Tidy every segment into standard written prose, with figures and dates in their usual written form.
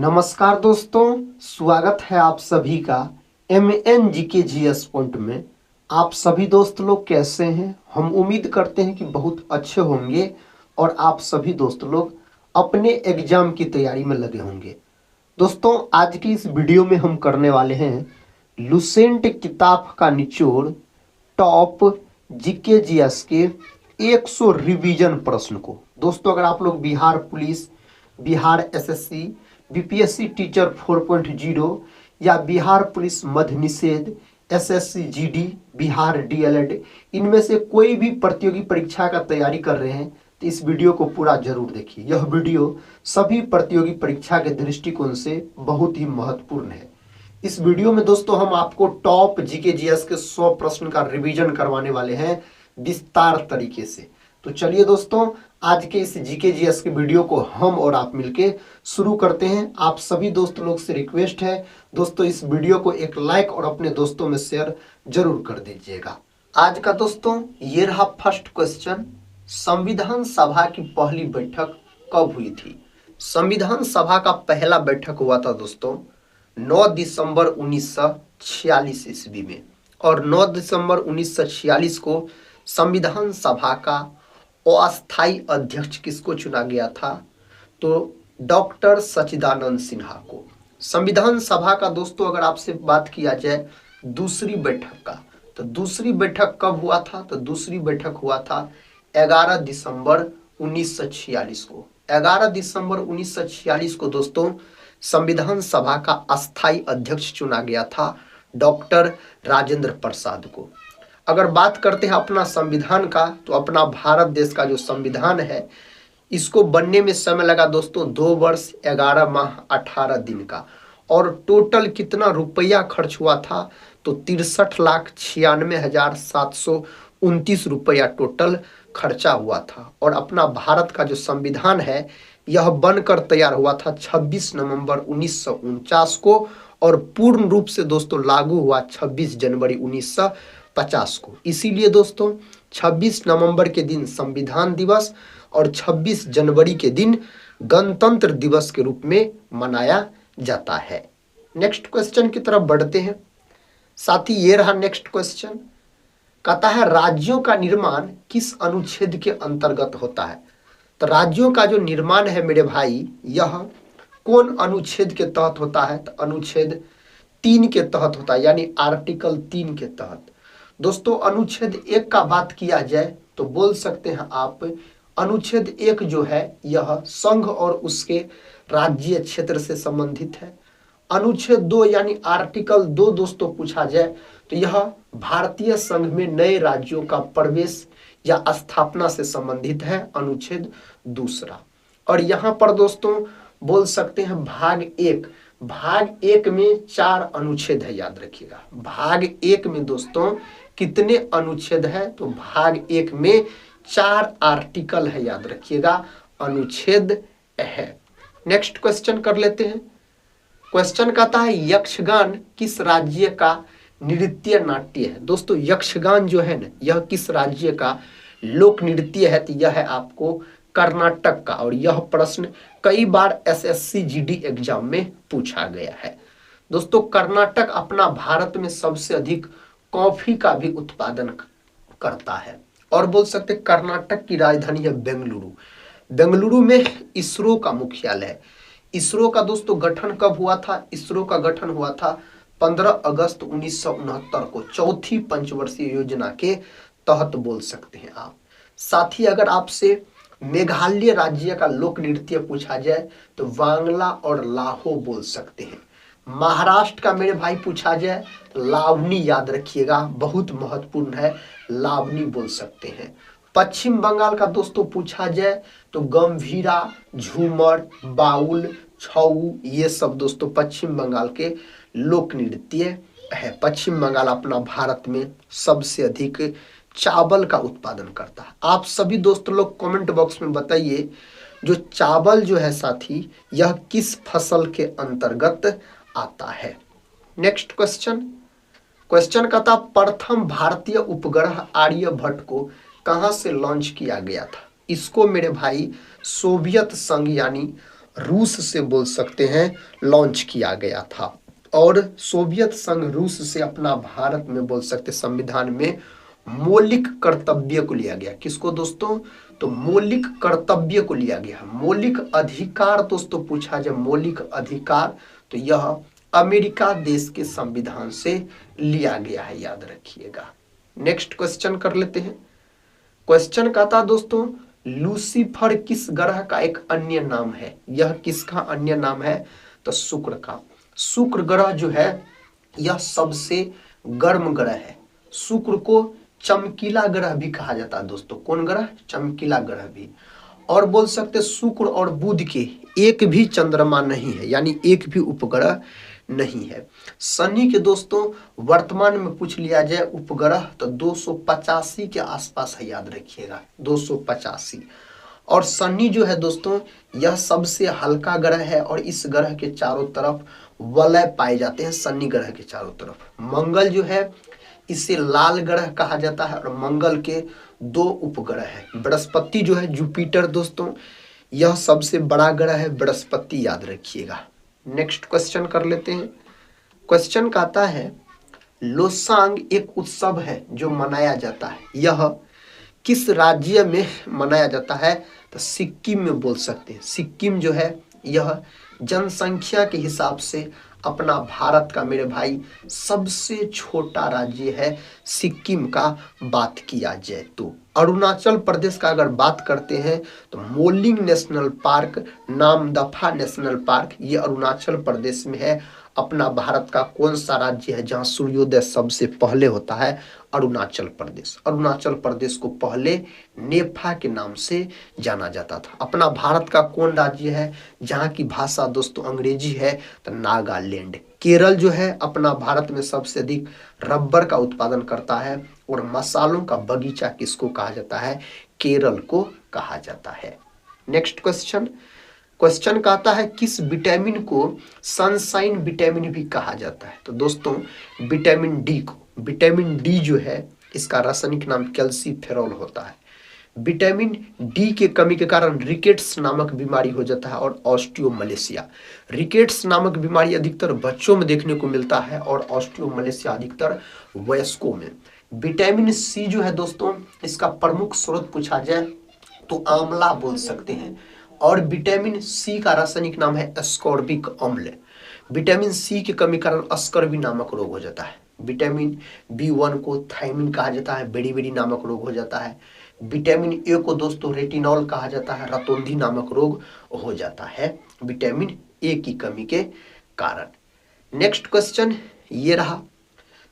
नमस्कार दोस्तों, स्वागत है आप सभी का MNGKGS पॉइंट में। आप सभी दोस्त लोग कैसे हैं? हम उम्मीद करते हैं कि बहुत अच्छे होंगे और आप सभी दोस्त लोग अपने एग्जाम की तैयारी में लगे होंगे। दोस्तों, आज की इस वीडियो में हम करने वाले हैं लुसेंट किताब का निचोड़ टॉप GKGS के 100 रिवीजन प्रश्न को। दोस्तों, अगर आप लोग Bihar police, Bihar SSC, BPSC teacher 4.0 या बिहार पुलिस मध्य निषेध, SSC GD, बिहार DLED, इनमें से कोई भी प्रतियोगी परीक्षा का तैयारी कर रहे हैं तो इस वीडियो को पूरा जरूर देखिए। यह वीडियो सभी प्रतियोगी परीक्षा के दृष्टिकोण से बहुत ही महत्वपूर्ण है। इस वीडियो में दोस्तों हम आपको टॉप GKGS के 100 प्रश्न का रिवीजन करवाने वाले हैं विस्तार तरीके से। तो चलिए दोस्तों, आज के इस GKGS के वीडियो को हम और आप मिलके शुरू करते हैं। आप सभी दोस्त लोग से रिक्वेस्ट है दोस्तों, इस वीडियो को एक लाइक और अपने दोस्तों में शेयर जरूर कर दीजिएगा। आज का दोस्तों ये रहा फर्स्ट क्वेश्चन, संविधान सभा की पहली बैठक कब हुई थी? संविधान सभा का पहला बैठक हुआ था दोस्तों 9 दिसंबर 1946 ईस्वी में, और 9 दिसंबर 1946 को संविधान सभा का अस्थायी अध्यक्ष किसको चुना गया था? तो डॉक्टर सच्चिदानंद सिन्हा को। संविधान सभा का दोस्तों अगर आपसे बात किया जाए दूसरी बैठक का, तो दूसरी बैठक कब हुआ था? तो दूसरी बैठक हुआ था 11 दिसंबर 1946 को। 11 दिसंबर 1946 को दोस्तों संविधान सभा का अस्थायी अध्यक्ष चुना गया था डॉक्टर राजेंद्र प्रसाद को। अगर बात करते हैं अपना संविधान का, तो अपना भारत देश का जो संविधान है इसको बनने में समय लगा दोस्तों 2 वर्ष 11 माह 18 दिन का। और टोटल कितना रुपया खर्च हुआ था? तो 63,96,729 रुपया टोटल खर्चा हुआ था। और अपना भारत का जो संविधान है यह बनकर तैयार हुआ था 26 नवंबर 1949 को, और पूर्ण रूप से दोस्तों लागू हुआ 26 जनवरी 1950 को। इसीलिए दोस्तों 26 नवंबर के दिन संविधान दिवस और 26 जनवरी के दिन गणतंत्र दिवस के रूप में मनाया जाता है। नेक्स्ट क्वेश्चन की तरफ बढ़ते हैं। साथी ये रहा नेक्स्ट क्वेश्चन, कहता है राज्यों का निर्माण किस अनुच्छेद के अंतर्गत होता है? तो राज्यों का जो निर्माण है मेरे भाई यह कौन अनुच्छेद के तहत होता है? तो अनुच्छेद 3 के तहत होता है, यानी आर्टिकल 3 के तहत। दोस्तों अनुच्छेद 1 का बात किया जाए तो बोल सकते हैं आप अनुच्छेद 1 जो है यह संघ और उसके राज्य क्षेत्र से संबंधित है। अनुच्छेद 2 यानी आर्टिकल 2 दोस्तों पूछा जाए तो यह भारतीय संघ में नए राज्यों का प्रवेश या स्थापना से संबंधित है, अनुच्छेद 2। और यहाँ पर दोस्तों बोल सकते हैं भाग 1। भाग 1 में 4 अनुच्छेद है, याद रखिएगा। भाग 1 में दोस्तों कितने अनुच्छेद है? तो भाग 1 में 4 आर्टिकल है, याद रखिएगा, अनुच्छेद है। नेक्स्ट क्वेश्चन कर लेते हैं। क्वेश्चन कहता है यक्षगान किस राज्य का नृत्य नाट्य है? दोस्तों यक्षगान जो है ना यह किस राज्य का लोक नृत्य है? तो यह है आपको कर्नाटक का, और यह प्रश्न कई बार SSC GD एग्जाम में पूछा गया है। दोस्तों कर्नाटक अपना भारत में सबसे अधिक कॉफी का भी उत्पादन करता है, और बोल सकते कर्नाटक की राजधानी है बेंगलुरु। बेंगलुरु में इसरो का मुख्यालय है। इसरो का दोस्तों गठन कब हुआ था? इसरो का गठन हुआ था 15 अगस्त 1969 को, चौथी पंचवर्षीय योजना के तहत बोल सकते हैं आप। साथ ही अगर आपसे मेघालय राज्य का लोक नृत्य पूछा जाए तो वांगला और लाहो बोल सकते हैं। महाराष्ट्र का मेरे भाई पूछा जाए लावनी, याद रखिएगा, बहुत महत्वपूर्ण है, लावनी बोल सकते हैं। पश्चिम बंगाल का दोस्तों पूछा जाए तो गंभीरा, झूमर, बाउल, छऊ, ये सब दोस्तों पश्चिम बंगाल के लोक नृत्य है। पश्चिम बंगाल अपना भारत में सबसे अधिक चावल का उत्पादन करता है। आप सभी दोस्त लोग कमेंट बॉक्स में बताइए जो चावल जो है साथी यह किस फसल के अंतर्गत आता है। Next question. क्वेश्चन का था प्रथम भारतीय उपग्रह आर्यभट्ट को कहां से लॉन्च किया गया था? इसको मेरे भाई सोवियत संघ यानी रूस से बोल सकते हैं लॉन्च किया गया था। और सोवियत संघ रूस से अपना भारत में बोल सकते संविधान में मौलिक कर्तव्य को लिया गया। किसको दोस्तों? तो मौलिक कर्तव्य को लिया गया। मौलिक अधिकार दोस्तों पूछा जाए, मौलिक अधिकार, तो यह अमेरिका देश के संविधान से लिया गया है, याद रखिएगा। नेक्स्ट क्वेश्चन कर लेते हैं। क्वेश्चन का था दोस्तों, लूसीफर किस ग्रह का एक अन्य नाम है? यह किसका अन्य नाम है? तो शुक्र का। शुक्र ग्रह जो है यह सबसे गर्म ग्रह है। शुक्र को चमकीला ग्रह भी कहा जाता है दोस्तों। कौन ग्रह? चमकीला ग्रह भी। और बोल सकते शुक्र और बुध के एक भी चंद्रमा नहीं है, यानी एक भी उपग्रह नहीं है। शनि के दोस्तों वर्तमान में पूछ लिया जाए उपग्रह तो 285 के आसपास है, याद रखिएगा 285। और शनि जो है दोस्तों यह सबसे हल्का ग्रह है और इस ग्रह के चारों तरफ वलय पाए जाते हैं, शनि ग्रह के चारों तरफ। मंगल जो है इसे लाल ग्रह कहा जाता है और मंगल के 2 उपग्रह है। बृहस्पति जो है जुपिटर दोस्तों यह सबसे बड़ा ग्रह है, बृहस्पति, याद रखिएगा। नेक्स्ट क्वेश्चन कर लेते हैं। क्वेश्चन का आता है, लोसांग एक उत्सव है जो मनाया जाता है, यह किस राज्य में मनाया जाता है? तो सिक्किम में बोल सकते हैं। सिक्किम जो है यह जनसंख्या के हिसाब से अपना भारत का मेरे भाई सबसे छोटा राज्य है सिक्किम का बात किया जाए तो। अरुणाचल प्रदेश का अगर बात करते हैं तो moulding national park, Namdapha national park, ये अरुणाचल प्रदेश में है। अपना भारत का कौन सा राज्य है जहां सूर्योदय सबसे पहले होता है? अरुणाचल प्रदेश। अरुणाचल प्रदेश को पहले नेफा के नाम से जाना जाता था। अपना भारत का कौन राज्य है जहां की भाषा दोस्तों अंग्रेजी है? तो नागालैंड। केरल जो है अपना भारत में सबसे अधिक रबर का उत्पादन करता है और मसालों का बगीचा किसको कहा जाता है? केरल को कहा जाता है। Next question. क्वेश्चन का आता है, किस विटामिन को सनशाइन विटामिन भी कहा जाता है? तो दोस्तों विटामिन डी को। विटामिन डी जो है इसका रासायनिक नाम कैल्सीफेरॉल होता है। विटामिन डी के कमी के कारण रिकेट्स नामक बीमारी हो जाता है और ऑस्टियोमलेशिया। रिकेट्स नामक बीमारी अधिकतर बच्चों में देखने को मिलता है और ऑस्टियोमलेशिया अधिकतर वयस्कों में। विटामिन सी जो है दोस्तों इसका प्रमुख स्रोत पूछा जाए तो आंवला बोल सकते हैं और विटामिन सी का रासायनिक नाम है एस्कॉर्बिक अम्ल। विटामिन सी की कमी कारण स्कर्वी नामक रोग हो जाता है। विटामिन बी1 को थायमिन कहा जाता है, बेरी बेरी नामक रोग हो जाता है। विटामिन ए को दोस्तों रेटिनॉल कहा जाता है, रतौंधी नामक रोग हो जाता है विटामिन ए की कमी के कारण। नेक्स्ट क्वेश्चन ये रहा।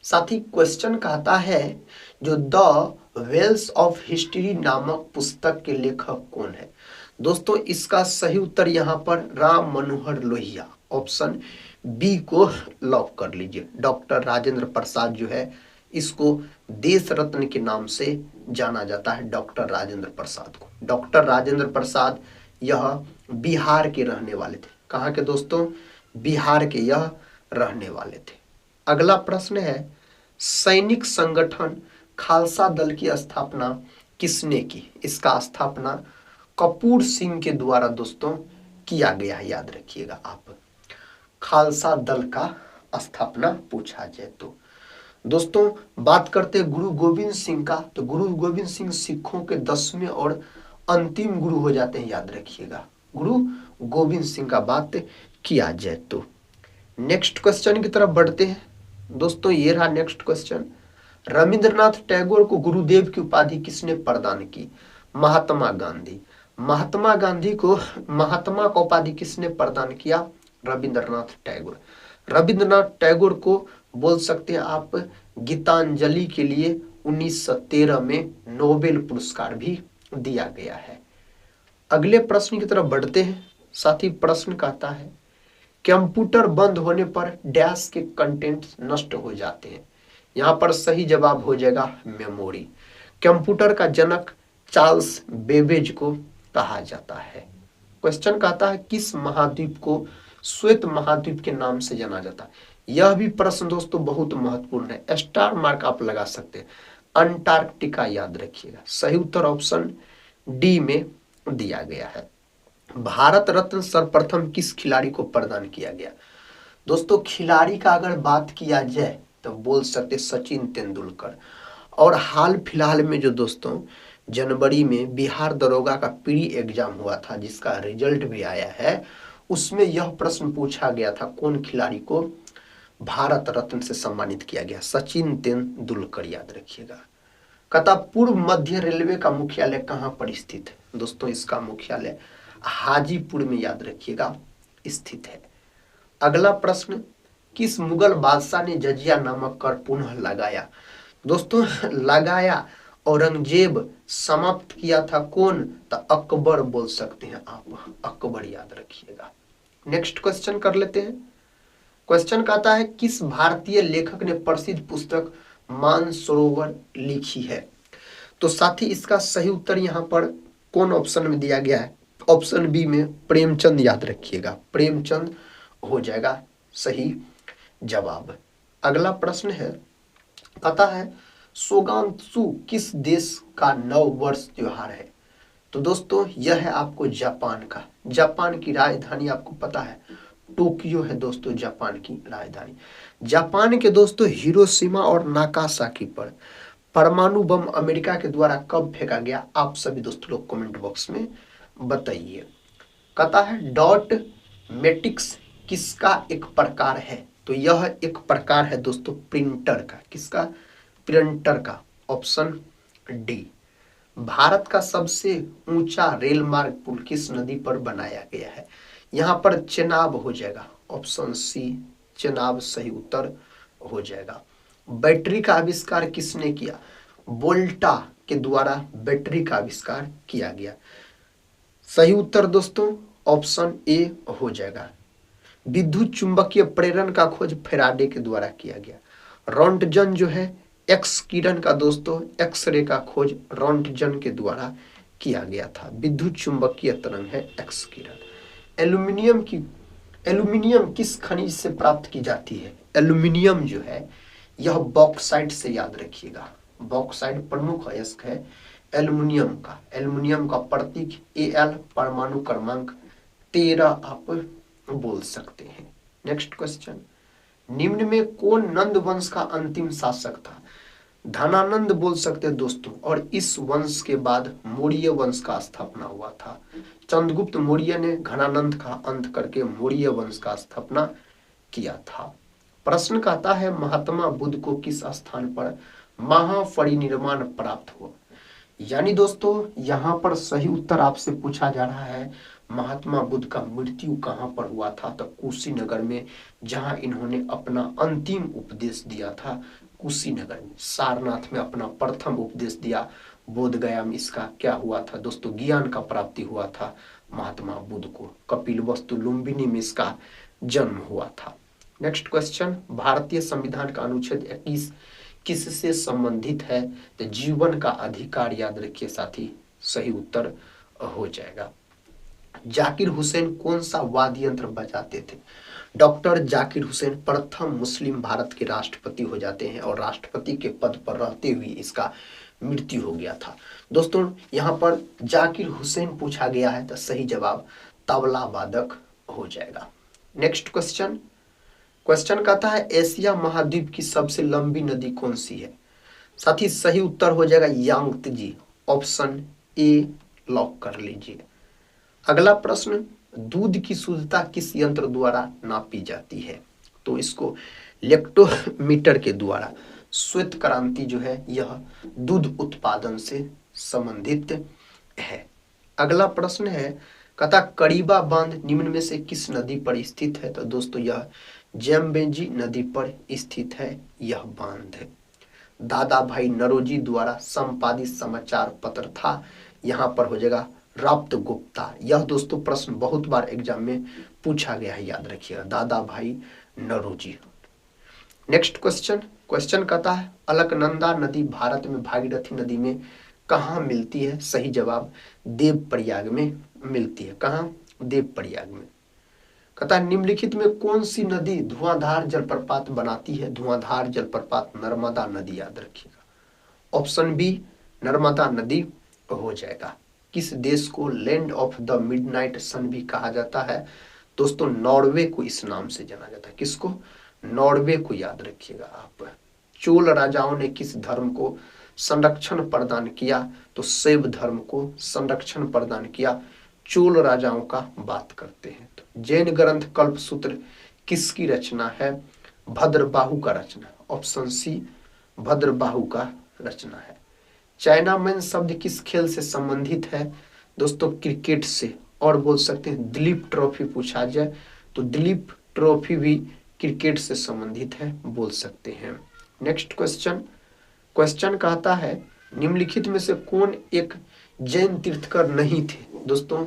साथ ही क्वेश्चन कहता है, जो द वेल्स ऑफ हिस्ट्री नामक पुस्तक के लेखक कौन है? दोस्तों इसका सही उत्तर यहाँ पर राम मनोहर लोहिया, ऑप्शन बी को लॉक कर लीजिए। डॉक्टर राजेंद्र प्रसाद जो है इसको देश रत्न के नाम से जाना जाता है, डॉक्टर राजेंद्र प्रसाद को। डॉक्टर राजेंद्र प्रसाद यह बिहार के रहने वाले थे। कहाँ के दोस्तों? बिहार के यह रहने वाले थे। अगला प्रश्न है, सैनिक संगठन खालसा दल की स्थापना किसने की? इसका स्थापना कपूर सिंह के द्वारा दोस्तों किया गया है, याद रखिएगा आप। खालसा दल का स्थापना पूछा जाए तो दोस्तों बात करते हैं गुरु गोविंद सिंह का, तो गुरु गोविंद सिंह सिखों के 10वें और अंतिम गुरु हो जाते हैं, याद रखिएगा। गुरु गोविंद सिंह का बात किया जाए तो। नेक्स्ट क्वेश्चन की तरफ बढ़ते हैं दोस्तों। ये रहा नेक्स्ट क्वेश्चन। रविंद्रनाथ टैगोर को गुरुदेव की उपाधि किसने प्रदान की? महात्मा गांधी। महात्मा गांधी को महात्मा का उपाधि किसने प्रदान किया? रविंद्रनाथ टैगोर। रविंद्रनाथ टैगोर को बोल सकते हैं आप गीतांजलि के लिए 1913 में नोबेल पुरस्कार भी दिया गया है। अगले प्रश्न की तरफ बढ़ते हैं। साथ ही प्रश्न कहता है, कंप्यूटर बंद होने पर डैश के कंटेंट नष्ट हो जाते हैं। यहाँ पर सही जवाब हो जाएगा मेमोरी। कंप्यूटर का जनक चार्ल्स बेबेज को कहा जाता है। क्वेश्चन कहता है, किस महाद्वीप को श्वेत महाद्वीप के नाम से जाना जाता है? यह भी प्रश्न दोस्तों बहुत महत्वपूर्ण है, स्टार मार्क आप लगा सकते हैं। अंटार्कटिका, याद रखिएगा। सही उत्तर ऑप्शन डी में दिया गया है। भारत रत्न सर्वप्रथम किस खिलाड़ी को प्रदान किया गया? दोस्तों खिलाड़ी का अगर बात किया जाए तो बोल सकते सचिन तेंदुलकर। और हाल फिलहाल में जो दोस्तों जनवरी में बिहार दरोगा का प्री एग्जाम हुआ था जिसका रिजल्ट भी आया है, उसमें यह प्रश्न पूछा गया था कौन खिलाड़ी को भारत रत्न से सम्मानित किया गया? सचिन तेंदुलकर, याद रखिएगा। कहता पूर्व मध्य रेलवे का मुख्यालय कहाँ पर स्थित है? दोस्तों इसका मुख्यालय हाजीपुर में, याद रखिएगा, स्थित है। अगला प्रश्न, किस मुगल बादशाह ने जजिया नामक कर पुनः लगाया? दोस्तों लगाया औरंगजेब, समाप्त किया था कौन? तो अकबर बोल सकते हैं आप, अकबर, याद रखिएगा। नेक्स्ट क्वेश्चन कर लेते हैं। क्वेश्चन कहता है किस भारतीय लेखक ने प्रसिद्ध पुस्तक मानसरोवर लिखी है? तो साथी इसका सही उत्तर यहाँ पर कौन ऑप्शन में दिया गया है? ऑप्शन बी में प्रेमचंद, याद रखिएगा, प्रेमचंद हो जाएगा सही जवाब। अगला प्रश्न है, पता है सोगात्सु किस देश का नव वर्ष त्योहार है? तो दोस्तों यह है आपको जापान का। जापान की राजधानी आपको पता है टोक्यो है दोस्तों, जापान की राजधानी। जापान के दोस्तों हिरोशिमा और नागासाकी पर परमाणु बम अमेरिका के द्वारा कब फेंका गया? आप सभी दोस्तों लोग कमेंट बॉक्स में बताइए। कहता है डॉट मैट्रिक्स किसका एक प्रकार है? तो यह एक प्रकार है दोस्तों प्रिंटर का। किसका? प्रिंटर का। Option D. भारत का सबसे ऊंचा रेल मार्ग पुल किस नदी पर बनाया गया है? यहाँ पर चेनाब हो जाएगा, ऑप्शन सी चेनाब सही उत्तर हो जाएगा। बैटरी का आविष्कार किसने किया? वोल्टा के द्वारा बैटरी का आविष्कार किया गया। सही उत्तर दोस्तों ऑप्शन ए हो जाएगा। विद्युत चुंबकीय प्रेरण का खोज फैराडे के द्वारा किया गया। रोंटगन जो है एक्स किरण का दोस्तों, एक्सरे का खोज रोंटगन के द्वारा किया गया था। विद्युत चुंबकीय तरंग है एक्स किरण। एल्यूमिनियम किस खनिज से प्राप्त की जाती है? एल्यूमिनियम जो है यह बॉक्साइट से, याद रखिएगा। बॉक्साइट प्रमुख अयस्क है एल्यूमिनियम का। एल्यूमिनियम का प्रतीक Al, परमाणु क्रमांक 13 आप बोल सकते हैं। नेक्स्ट क्वेश्चन, निम्न में कौन नंद वंश का अंतिम शासक था? धनानंद बोल सकते हैं दोस्तों, और इस वंश के बाद मौर्य वंश का स्थापना हुआ था। चंद्रगुप्त मौर्य ने घनानंद का अंत करके मौर्य वंश का स्थापना किया था। प्रश्न कहता है महात्मा बुद्ध को किस स्थान पर महापरिनिर्वाण प्राप्त हुआ? यानी दोस्तों यहाँ पर सही उत्तर आपसे पूछा जा रहा है महात्मा बुद्ध का मृत्यु कहाँ पर हुआ था? तो कुशीनगर में, जहाँ इन्होंने अपना अंतिम उपदेश दिया था। कुशीनगर में, सारनाथ में अपना प्रथम उपदेश दिया। बोधगया में इसका क्या हुआ था दोस्तों? ज्ञान का प्राप्ति हुआ था महात्मा बुद्ध को। कपिलवस्तु लुम्बिनी में इसका जन्म हुआ था। नेक्स्ट क्वेश्चन, भारतीय संविधान का अनुच्छेद 21 किससे संबंधित है? तो जीवन का अधिकार, याद रखिए साथी, सही उत्तर हो जाएगा। जाकिर हुसैन कौन सा वाद्य यंत्र बजाते थे? डॉक्टर जाकिर हुसैन प्रथम मुस्लिम भारत के राष्ट्रपति हो जाते हैं और राष्ट्रपति के पद पर रहते हुए इसका मृत्यु हो गया था। दोस्तों यहाँ पर जाकिर हुसैन पूछा गया है तो सही जवाब तबला वादक हो जाएगा। नेक्स्ट क्वेश्चन, क्वेश्चन कहता है एशिया महाद्वीप की सबसे लंबी नदी कौन सी है? साथ ही सही उत्तर हो जाएगा यांगत्जी, ऑप्शन ए लॉक कर लीजिए। अगला प्रश्न, दूध की शुद्धता किस यंत्र द्वारा नापी जाती है? तो इसको लेक्टोमीटर के द्वारा। श्वेत क्रांति जो है यह दूध उत्पादन से संबंधित है। अगला प्रश्न है, कहता करीबा बांध निम्न में से किस नदी पर स्थित है? तो दोस्तों यह जैम्बेजी नदी पर स्थित है यह बांध। दादा भाई नरोजी द्वारा संपादित समाचार पत्र था, यहाँ पर हो जाएगा राप्त गुप्ता। यह दोस्तों प्रश्न बहुत बार एग्जाम में पूछा गया है, याद रखिएगा, दादा भाई नरोजी। नेक्स्ट क्वेश्चन, क्वेश्चन कहता है अलकनंदा नदी भारत में भागीरथी नदी में कहाँ मिलती है? सही जवाब देवप्रयाग में मिलती है। कहाँ? देवप्रयाग में। कहता है निम्नलिखित में कौन सी नदी धुआंधार जलप्रपात बनाती है? धुआंधार जलप्रपात नर्मदा नदी, याद रखिएगा। ऑप्शन बी नर्मदा नदी हो जाएगा। किस देश को लैंड ऑफ द मिडनाइट सन भी कहा जाता है? दोस्तों नॉर्वे को इस नाम से जाना जाता है। किसको? नॉर्वे को याद रखिएगा आप। चोल राजाओं ने किस धर्म को संरक्षण प्रदान किया? तो शैव धर्म को संरक्षण प्रदान किया। चोल राजाओं का बात करते हैं तो जैन ग्रंथ कल्पसूत्र किसकी रचना है? भद्रबाहु का रचना। ऑप्शन सी भद्रबाहु का रचना है। चाइना मैन शब्द किस खेल से संबंधित है? दोस्तों क्रिकेट से। और बोल सकते हैं दिलीप ट्रॉफी पूछा जाए तो दिलीप ट्रॉफी भी क्रिकेट से संबंधित है, बोल सकते हैं। नेक्स्ट क्वेश्चन कहता है निम्नलिखित में से कौन एक जैन तीर्थकर नहीं थे? दोस्तों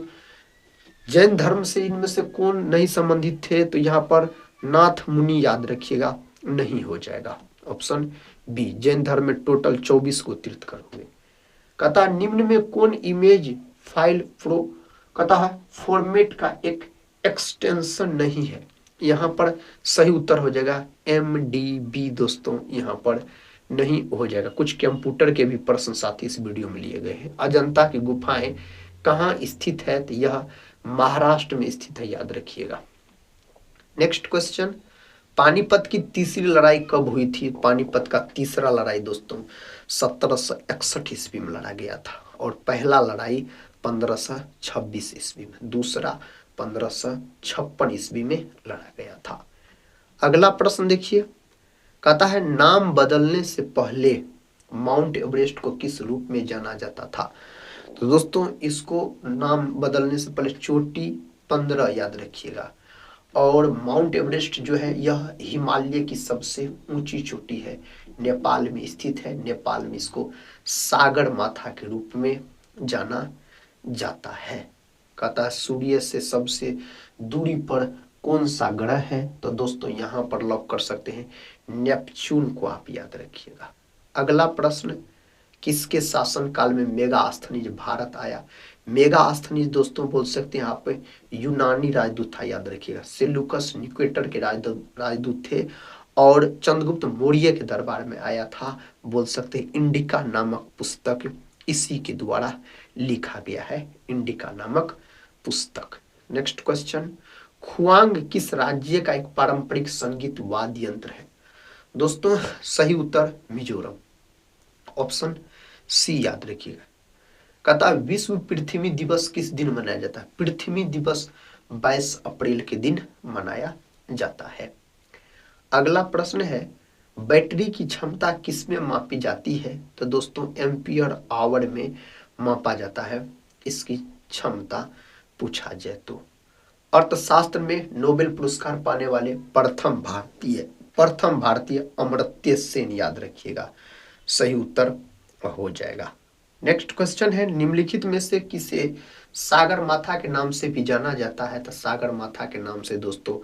जैन धर्म से इनमें से कौन नहीं संबंधित थे? तो यहाँ पर नाथ मुनि याद रखिएगा, नहीं हो जाएगा। ऑप्शन बी जैन धर्म में टोटल 24 को तीर्थकर हुए। कहता निम्न में कौन इमेज फाइल प्रो कहता है फॉर्मेट का एक एक्सटेंशन नहीं है? यहाँ पर सही उत्तर हो जाएगा MDB। दोस्तों यहाँ पर नहीं हो जाएगा। कुछ कंप्यूटर के भी प्रश्न साथ ही इस वीडियो में लिए गए हैं। अजंता की गुफाएं कहाँ स्थित है? तो यह महाराष्ट्र में स्थित है, याद रखिएगा। नेक्स्ट क्वेश्चन पानीपत की तीसरी लड़ाई कब हुई थी? पानीपत का तीसरा लड़ाई दोस्तों 1761 ईस्वी में लड़ा गया था और पहला लड़ाई 1526 ईस्वी में, दूसरा 1556 ईस्वी में लड़ा गया था। अगला प्रश्न देखिए, कहता है नाम बदलने से पहले माउंट एवरेस्ट को किस रूप में जाना जाता था? तो दोस्तों इसको नाम बदलने से पहले चोटी 15 याद रखिएगा। और माउंट एवरेस्ट जो है यह हिमालय की सबसे ऊंची चोटी है, नेपाल में स्थित है। नेपाल में इसको सागर माथा के रूप में जाना जाता है। कहता है सूर्य से सबसे दूरी पर कौन सा ग्रह है? तो दोस्तों यहाँ पर लॉक कर सकते हैं नेपच्यून को, आप याद रखिएगा। अगला प्रश्न किसके शासन काल में मेगास्थनीज भारत आया? मेगास्थनीज दोस्तों बोल सकते हैं आप यूनानी राजदूत था, याद रखिएगा। सेल्यूकस निकेटर के राजदूत थे और चंद्रगुप्त मौर्य के दरबार में आया था, बोल सकते हैं। इंडिका नामक पुस्तक इसी के द्वारा लिखा गया है, इंडिका नामक पुस्तक। नेक्स्ट क्वेश्चन खुआंग किस राज्य का एक पारंपरिक संगीत वाद्य यंत्र है? दोस्तों सही उत्तर मिजोरम। ऑप्शन सी याद रखिएगा। कहता है विश्व पृथ्वी दिवस किस दिन मनाया जाता है? पृथ्वी दिवस 22 अप्रैल के दिन मनाया जाता है। अगला प्रश्न है बैटरी की क्षमता किस में मापी जाती है? तो दोस्तों एम्पियर आवर में मापा जाता है इसकी क्षमता पूछा जाए तो। अर्थशास्त्र में नोबेल पुरस्कार पाने वाले प्रथम भारतीय अमर्त्य सेन, याद रखिएगा, सही उत्तर हो जाएगा। नेक्स्ट क्वेश्चन है निम्नलिखित में से किसे सागर माथा के नाम से भी जाना जाता है? तो सागर माथा के नाम से दोस्तों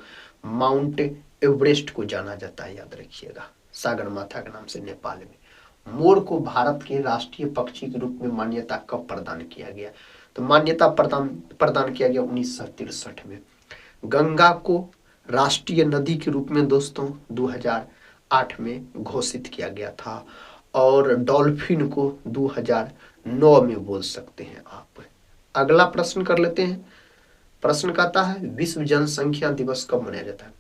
माउंट एवरेस्ट को जाना जाता है, याद रखिएगा, सागर माथा के नाम से नेपाल में। मोर को भारत के राष्ट्रीय पक्षी के रूप में मान्यता कब प्रदान किया गया? तो मान्यता प्रदान किया गया 1963 में। गंगा को राष्ट्रीय नदी के रूप में दोस्तों 2008 में घोषित किया गया था और डॉल्फिन को 2009 में बोल सकते हैं आप। अगला प्रश्न कर लेते हैं। प्रश्न कहता है विश्व जनसंख्या दिवस कब मनाया जाता है?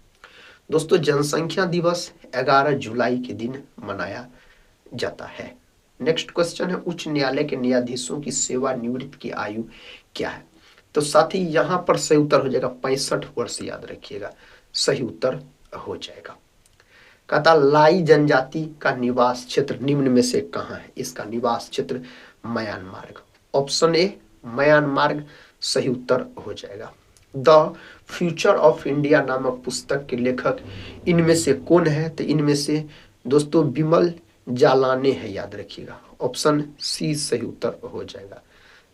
दोस्तों जनसंख्या दिवस 11 जुलाई के दिन मनाया जाता है। नेक्स्ट क्वेश्चन है उच्च न्यायालय के न्यायाधीशों की सेवानिवृत्ति की आयु क्या है? तो साथ ही यहाँ पर सही उत्तर हो जाएगा 65 वर्ष, याद रखिएगा, सही उत्तर हो जाएगा। कहता लाई जनजाति का निवास क्षेत्र निम्न में से कहाँ है? इसका निवास क्षेत्र म्यांमार। ऑप्शन ए म्यांमार सही उत्तर हो जाएगा। द फ्यूचर ऑफ इंडिया नामक पुस्तक के लेखक इनमें से कौन है? तो इनमें से दोस्तों विमल जालाने है, याद रखिएगा, ऑप्शन सी सही उत्तर हो जाएगा।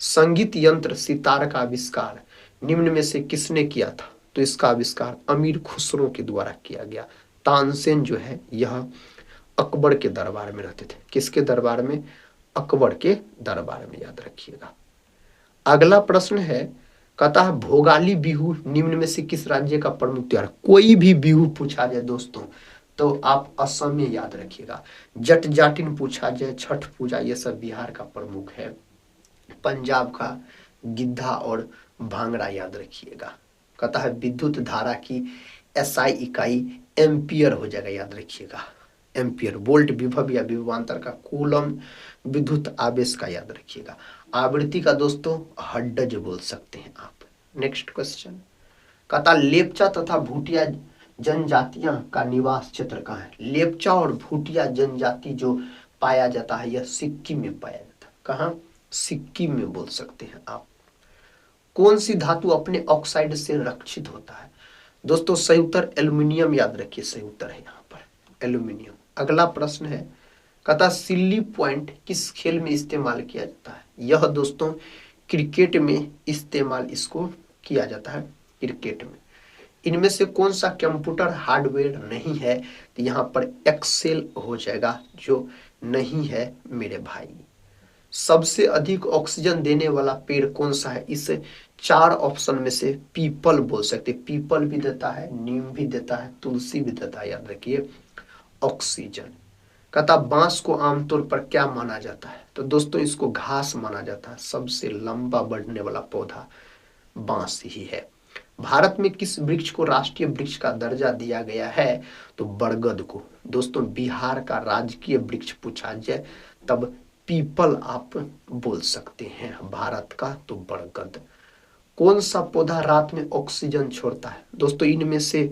संगीत यंत्र सितार का आविष्कार निम्न में से किसने किया था? तो इसका आविष्कार अमीर खुसरो के द्वारा किया गया। तानसेन जो है यह अकबर के दरबार में रहते थे। किसके दरबार में? अकबर के दरबार में, याद रखिएगा। अगला प्रश्न है कहता है भोगाली बिहू निम्न में से किस राज्य का प्रमुख त्योहार? कोई भी बिहू पूछा जाए दोस्तों तो आप असम में याद रखिएगा। जट जाटिन पूछा जाए, छठ पूजा, ये सब बिहार का प्रमुख है। पंजाब का गिद्धा और भांगड़ा याद रखिएगा। कहता है विद्युत धारा की एसआई इकाई एम्पियर हो जाएगा, याद रखिएगा एम्पियर। वोल्ट विभव या विभवांतर का कूलम विद्युत आवेश का याद रखिएगा। आवृत्ति का दोस्तों हर्ट्ज बोल सकते हैं आप। नेक्स्ट क्वेश्चन कहता लेपचा तथा भूटिया जनजातियां का निवास क्षेत्र कहाँ है। लेपचा और भूटिया जनजाति जो पाया जाता है यह सिक्किम में पाया जाता है। कहाँ? सिक्किम में बोल सकते हैं आप। कौन सी धातु अपने ऑक्साइड से रक्षित होता है। दोस्तों सही उत्तर एल्यूमिनियम, याद रखिए सही उत्तर है यहाँ पर एल्यूमिनियम। अगला प्रश्न है कहता सिल्ली पॉइंट किस खेल में इस्तेमाल किया जाता है। यह दोस्तों क्रिकेट में इस्तेमाल इसको किया जाता है, क्रिकेट में। इनमें से कौन सा कंप्यूटर हार्डवेयर नहीं है, तो यहाँ पर एक्सेल हो जाएगा, जो नहीं है मेरे भाई। सबसे अधिक ऑक्सीजन देने वाला पेड़ कौन सा है। इस 4 ऑप्शन में से पीपल बोल सकते, पीपल भी देता है, नीम भी देता है, तुलसी भी देता है, याद रखिए ऑक्सीजन। कहता बांस को आमतौर पर क्या माना जाता है, तो दोस्तों इसको घास माना जाता है। सबसे लंबा बढ़ने वाला पौधा बांस ही है। भारत में किस वृक्ष को राष्ट्रीय वृक्ष का दर्जा दिया गया है, तो बरगद को। दोस्तों बिहार का राजकीय वृक्ष पूछा जाए तब पीपल आप बोल सकते हैं, भारत का तो बरगद। कौन सा पौधा रात में ऑक्सीजन छोड़ता है। दोस्तों इनमें से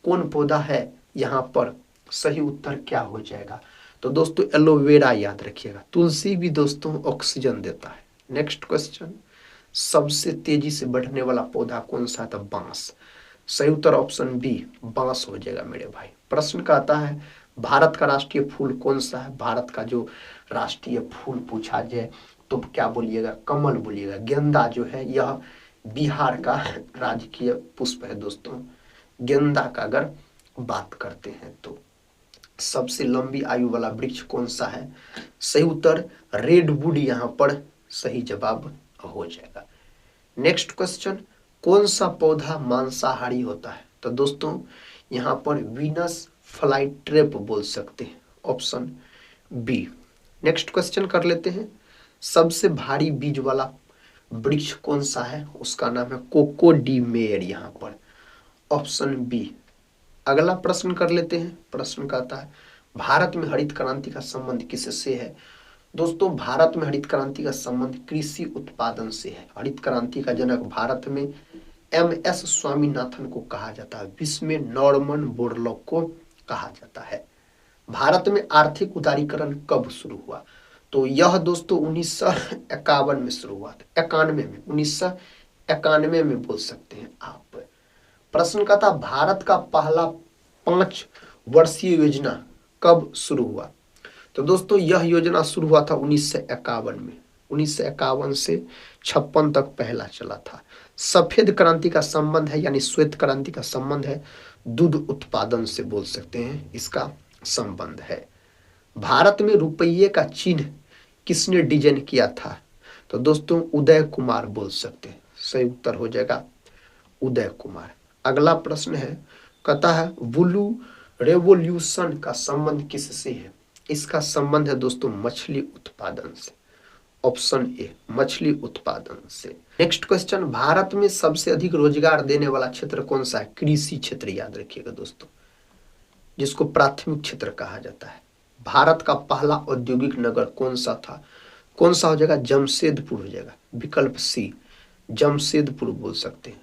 कौन पौधा है, यहाँ पर सही उत्तर क्या हो जाएगा, तो दोस्तों एलोवेरा याद रखिएगा। तुलसी भी दोस्तों ऑक्सीजन देता है। नेक्स्ट क्वेश्चन सबसे तेजी से बढ़ने वाला पौधा कौन सा था, बांस। सही उत्तर ऑप्शन बी बांस हो जाएगा मेरे भाई। प्रश्न का आता है भारत का राष्ट्रीय फूल कौन सा है। भारत का जो राष्ट्रीय फूल पूछा जाए तो क्या बोलिएगा, कमल बोलिएगा। गेंदा जो है यह बिहार का राजकीय पुष्प है दोस्तों, गेंदा का अगर बात करते हैं तो। सबसे लंबी आयु वाला वृक्ष कौन सा है, सही उत्तर रेडवुड यहाँ पर सही जवाब हो जाएगा। नेक्स्ट क्वेश्चन कौन सा पौधा मांसाहारी होता है, तो दोस्तों यहाँ पर वीनस फ्लाईट्रेप बोल सकते हैं, ऑप्शन बी। नेक्स्ट क्वेश्चन कर लेते हैं सबसे भारी बीज वाला वृक्ष कौन सा है, उसका नाम है कोकोडीमेर, यहाँ पर ऑप्शन बी। अगला प्रश्न कर लेते हैं। प्रश्न का आता है भारत में हरित क्रांति का संबंध किससे है। दोस्तों भारत में हरित क्रांति का संबंध कृषि उत्पादन से है। हरित क्रांति का जनक भारत में एम.एस. स्वामीनाथन को कहा जाता है, विश्व में नॉर्मन बोरलॉग को कहा जाता है। भारत में आर्थिक उदारीकरण कब शुरू हुआ, तो यह दोस्तों 1951 में शुरू हुआ था, 91 में, 1991 में बोल सकते हैं आप। प्रश्न का था भारत का पहला 5 वर्षीय योजना कब शुरू हुआ, तो दोस्तों यह योजना शुरू हुआ था 1951 में। 1951 से 56 तक पहला चला था। सफेद क्रांति का संबंध है यानी श्वेत क्रांति का संबंध है दूध उत्पादन से, बोल सकते हैं इसका संबंध है। भारत में रुपये का चिन्ह किसने डिजाइन किया था, तो दोस्तों उदय कुमार बोल सकते हैं, सही उत्तर हो जाएगा उदय कुमार। अगला प्रश्न है कहता है ब्लू रेवोल्यूशन का संबंध किससे है। इसका संबंध है दोस्तों मछली उत्पादन से, ऑप्शन ए मछली उत्पादन से। नेक्स्ट क्वेश्चन भारत में सबसे अधिक रोजगार देने वाला क्षेत्र कौन सा है, कृषि क्षेत्र याद रखिएगा दोस्तों, जिसको प्राथमिक क्षेत्र कहा जाता है। भारत का पहला औद्योगिक नगर कौन सा था, कौन सा हो जाएगा, जमशेदपुर हो जाएगा, विकल्प सी जमशेदपुर बोल सकते हैं।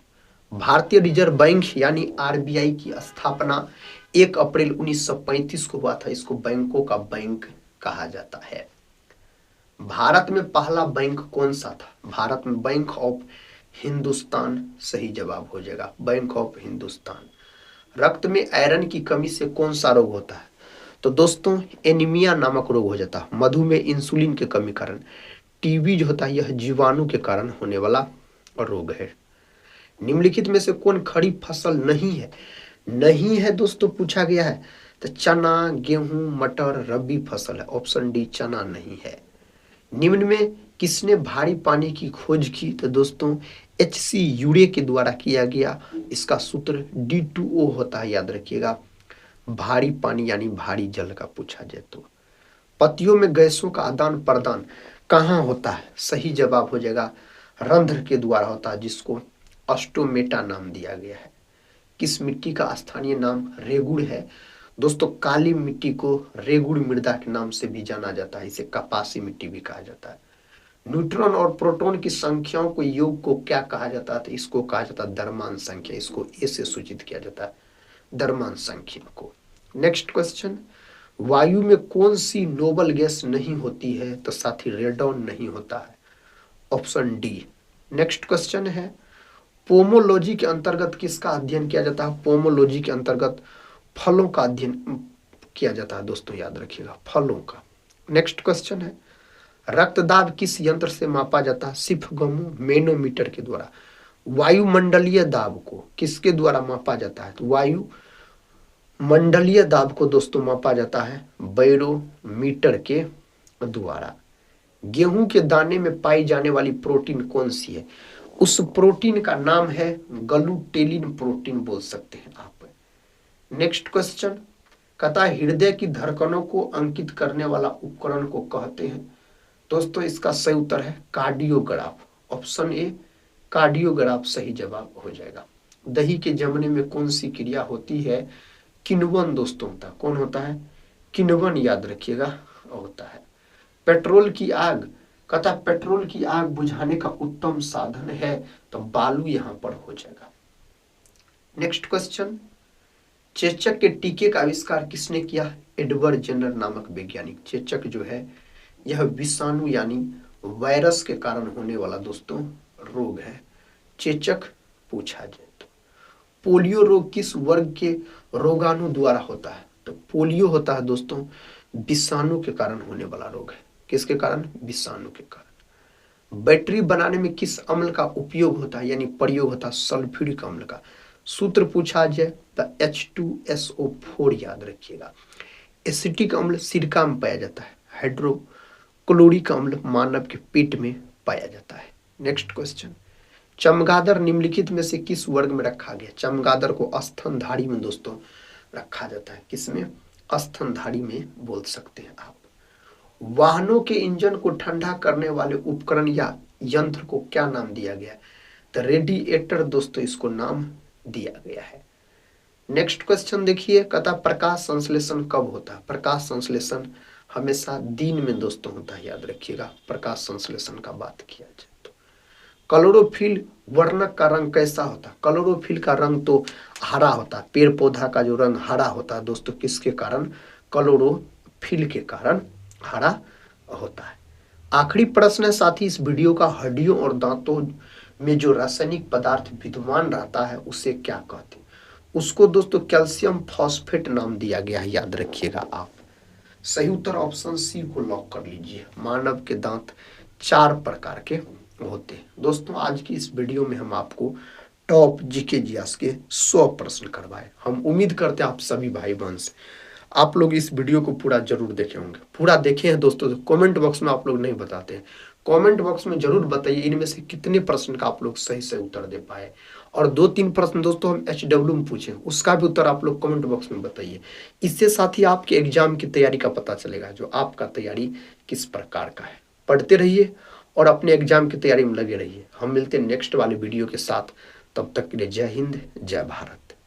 भारतीय रिजर्व बैंक यानी आरबीआई की स्थापना 1 अप्रैल 1935 को हुआ था, इसको बैंकों का बैंक कहा जाता है। भारत में पहला बैंक कौन सा था, भारत में बैंक ऑफ हिंदुस्तान सही जवाब हो जाएगा, बैंक ऑफ हिंदुस्तान। रक्त में आयरन की कमी से कौन सा रोग होता है, तो दोस्तों एनीमिया नामक रोग हो जाता है। मधुमेह इंसुलिन के कमी कारण, टीबी जो होता है यह जीवाणु के कारण होने वाला रोग है। निम्नलिखित में से कौन खरीफ फसल नहीं है, नहीं है दोस्तों पूछा गया है, तो चना गेहूं मटर रबी फसल है, ऑप्शन डी चना नहीं है। निम्न में किसने भारी पानी की खोज की, तो दोस्तों एच.सी. यूरे के द्वारा किया गया। इसका सूत्र D2O होता है, याद रखिएगा, भारी पानी यानी भारी जल का पूछा जाए तो। पतियों में गैसों का आदान प्रदान कहाँ होता है, सही जवाब हो जाएगा रंध्र के द्वारा होता है, जिसको ऑस्टोमेटा नाम दिया गया है। किस मिट्टी का स्थानीय नाम रेगुड़ है? दोस्तों काली मिट्टी को रेगुड़ मृदा के नाम से भी जाना जाता है, इसे कपासी मिट्टी भी कहा जाता है। न्यूट्रॉन और प्रोटॉन की संख्याओं को योग को क्या कहा जाता है? तो इसको कहा जाता है द्रव्यमान संख्या, इसको ए से सूचित किया जाता है, द्रव्यमान संख्या को। नेक्स्ट क्वेश्चन, वायु में कौन सी नोबल गैस नहीं होती है? तो साथी रेडॉन नहीं होता है, ऑप्शन डी। नेक्स्ट क्वेश्चन है, पोमोलॉजी के अंतर्गत किसका अध्ययन किया जाता है? पोमोलॉजी के अंतर्गत फलों का अध्ययन किया जाता है दोस्तों, याद रखिएगा, फलों का। नेक्स्ट क्वेश्चन है, रक्तदाब किस यंत्र से मापा जाता है? सिफगमो मैनोमीटर के द्वारा। वायुमंडलीय दाब को किसके द्वारा मापा जाता है? तो वायु मंडलीय दाब को दोस्तों मापा जाता है बैरोमीटर के द्वारा। गेहूं के दाने में पाई जाने वाली प्रोटीन कौन सी है? उस प्रोटीन का नाम है ग्लूटेलिन प्रोटीन, बोल सकते हैं आप। नेक्स्ट क्वेश्चन, कथा हृदय की धड़कनों को अंकित करने वाला उपकरण को कहते हैं? दोस्तों इसका सही उत्तर है कार्डियोग्राफ, ऑप्शन ए कार्डियोग्राफ सही जवाब हो जाएगा। दही के जमने में कौन सी क्रिया होती है? किण्वन दोस्तों होता है। कौन होता है? किण्वन, याद रखिएगा, होता है। पेट्रोल की आग, कहता पेट्रोल की आग बुझाने का उत्तम साधन है, तो बालू यहां पर हो जाएगा। नेक्स्ट क्वेश्चन, चेचक के टीके का आविष्कार किसने किया? एडवर्ड जेनर नामक वैज्ञानिक। चेचक जो है यह विषाणु यानी वायरस के कारण होने वाला दोस्तों रोग है। चेचक पूछा जाए तो। पोलियो रोग किस वर्ग के रोगाणु द्वारा होता है? तो पोलियो होता है दोस्तों विषाणु के कारण होने वाला रोग है। किसके कारण? विषाणु के कारण। बैटरी बनाने में किस अम्ल का उपयोग होता है यानी प्रयोग होता है? सल्फ्यूरिक अम्ल का। सूत्र पूछा जाए तो H2SO4, याद रखिएगा। एसिटिक अम्ल सिरका में पाया जाता है। हाइड्रोक्लोरिक अम्ल मानव के पेट में पाया जाता है। नेक्स्ट क्वेश्चन, चमगादड़ निम्नलिखित में से किस वर्ग में रखा गया? चमगादड़ को स्तनधारी में दोस्तों रखा जाता है। किसमें? स्तनधारी में बोल सकते हैं आप। वाहनों के इंजन को ठंडा करने वाले उपकरण या यंत्र को क्या नाम दिया गया? तो रेडिएटर दोस्तों इसको नाम दिया गया है। नेक्स्ट क्वेश्चन देखिए, कहता प्रकाश संश्लेषण कब होता है? प्रकाश संश्लेषण हमेशा दिन में दोस्तों होता है, याद रखिएगा, प्रकाश संश्लेषण का बात किया जाए तो। क्लोरोफिल वर्णक का रंग कैसा होता है? क्लोरोफिल का रंग तो हरा होता है। पेड़ पौधा का जो रंग हरा होता है दोस्तों, किसके कारण? क्लोरोफिल के कारण हरा होता है। आखिरी प्रश्न है साथी इस वीडियो का, हड्डियों और दांतों में जो रासायनिक पदार्थ विद्यमान रहता है उसे क्या कहते हैं? उसको दोस्तों कैल्शियम फॉस्फेट नाम दिया गया है, याद रखिएगा आप। सही उत्तर ऑप्शन सी को लॉक कर लीजिए। मानव के दांत 4 प्रकार के होते हैं। दोस्तों आज की इस वीडियो में हम आपको टॉप जीके जीएस के 100 प्रश्न करवाए। हम उम्मीद करते हैं आप सभी भाई बहन से आप लोग इस वीडियो को पूरा जरूर देखे होंगे। पूरा देखे हैं दोस्तों तो कमेंट बॉक्स में आप लोग नहीं बताते हैं, कमेंट बॉक्स में जरूर बताइए इनमें से कितने प्रश्न का आप लोग सही से उत्तर दे पाए। और 2-3 प्रश्न दोस्तों हम HW में पूछे, उसका भी उत्तर आप लोग कमेंट बॉक्स में बताइए। इससे साथ ही आपके एग्जाम की तैयारी का पता चलेगा, जो आपका तैयारी किस प्रकार का है। पढ़ते रहिए और अपने एग्जाम की तैयारी में लगे रहिए। हम मिलते हैं नेक्स्ट वाले वीडियो के साथ, तब तक के लिए जय हिंद, जय भारत।